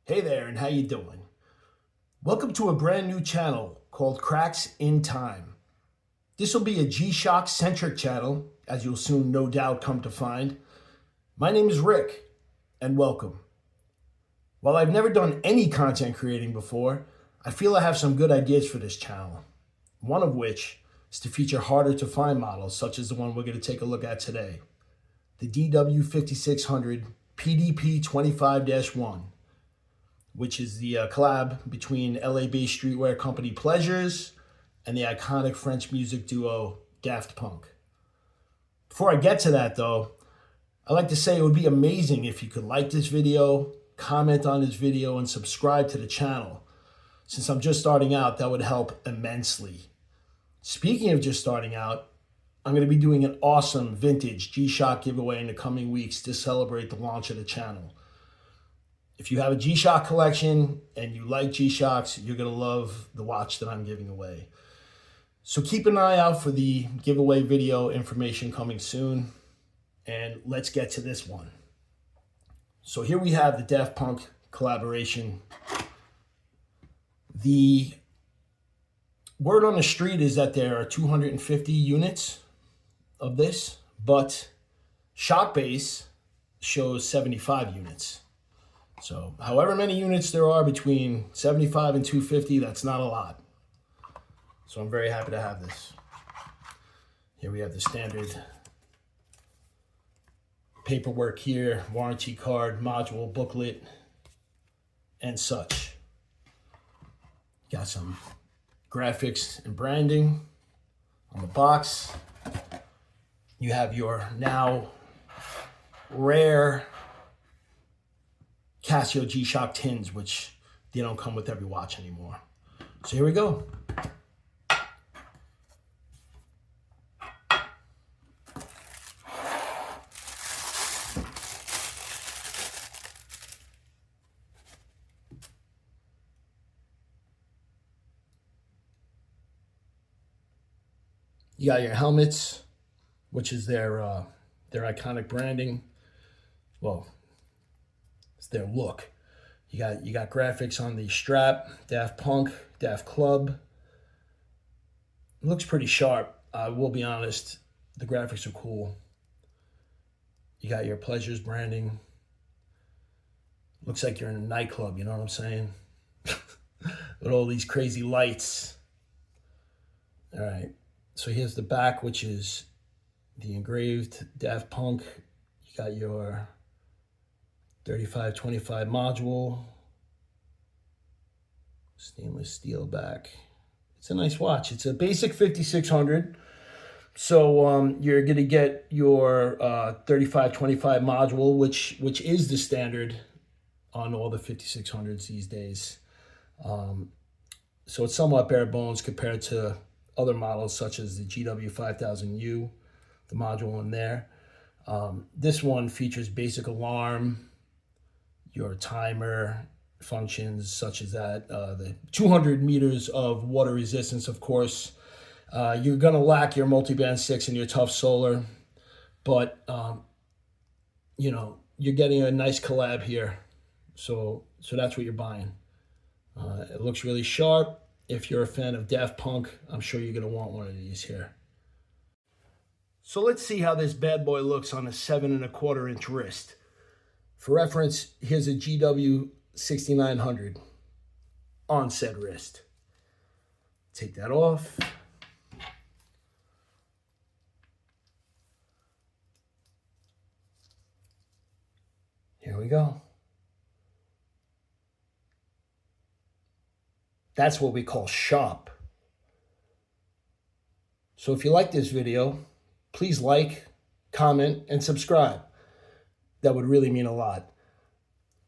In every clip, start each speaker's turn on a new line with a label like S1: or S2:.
S1: Hey there, and how you doing? Welcome to a brand new channel called Cracks in Time. This will be a G-Shock centric channel, as you'll soon no doubt come to find. My name is Rick, and welcome. While I've never done any content creating before, I feel I have some good ideas for this channel. One of which is to feature harder to find models, such as the one we're going to take a look at today, the DW-5600PDP25-1. Which is the collab between LA-based streetwear company Pleasures and the iconic French music duo Daft Punk. Before I get to that though, I'd like to say it would be amazing if you could like this video, comment on this video, and subscribe to the channel. Since I'm just starting out, that would help immensely. Speaking of just starting out, I'm going to be doing an awesome vintage G-Shock giveaway in the coming weeks to celebrate the launch of the channel. If you have a G-Shock collection and you like G-Shocks, you're going to love the watch that I'm giving away. So keep an eye out for the giveaway video information coming soon. And let's get to this one. So here we have the Daft Punk collaboration. The word on the street is that there are 250 units of this, but Shockbase shows 75 units. So however many units there are between 75 and 250, that's not a lot. So I'm very happy to have this. Here we have the standard paperwork here, warranty card, module, booklet, and such. Got some graphics and branding on the box. You have your now rare Casio G-Shock tins, which they don't come with every watch anymore. So here we go. You got your helmets, which is their iconic branding. Well, it's their look. You got graphics on the strap, Daft Punk, Daft Club. It looks pretty sharp. I will be honest, the graphics are cool. You got your Pleasures branding. Looks like you're in a nightclub, you know what I'm saying? With all these crazy lights. All right, so here's the back, which is the engraved Daft Punk. You got your 3525 module, stainless steel back. It's a nice watch. It's a basic 5600. So you're going to get your 3525 module, which is the standard on all the 5600s these days. So it's somewhat bare bones compared to other models such as the GW-5000U, the module in there. This one features basic alarm, your timer functions such as that, the 200 meters of water resistance, of course. You're going to lack your multiband 6 and your tough solar, but you know, you're getting a nice collab here. So that's what you're buying. It looks really sharp. If you're a fan of Daft Punk, I'm sure you're going to want one of these here. So let's see how this bad boy looks on a 7¼ inch wrist. For reference, here's a GW-6900 on said wrist. Take that off. Here we go. That's what we call sharp. So if you like this video, please like, comment, and subscribe. That would really mean a lot.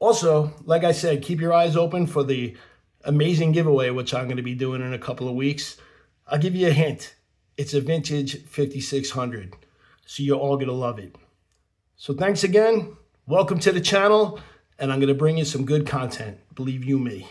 S1: Also, like I said, keep your eyes open for the amazing giveaway, which I'm going to be doing in a couple of weeks. I'll give you a hint. It's a vintage 5600, so you're all going to love it. So thanks again. Welcome to the channel, and I'm going to bring you some good content. Believe you me.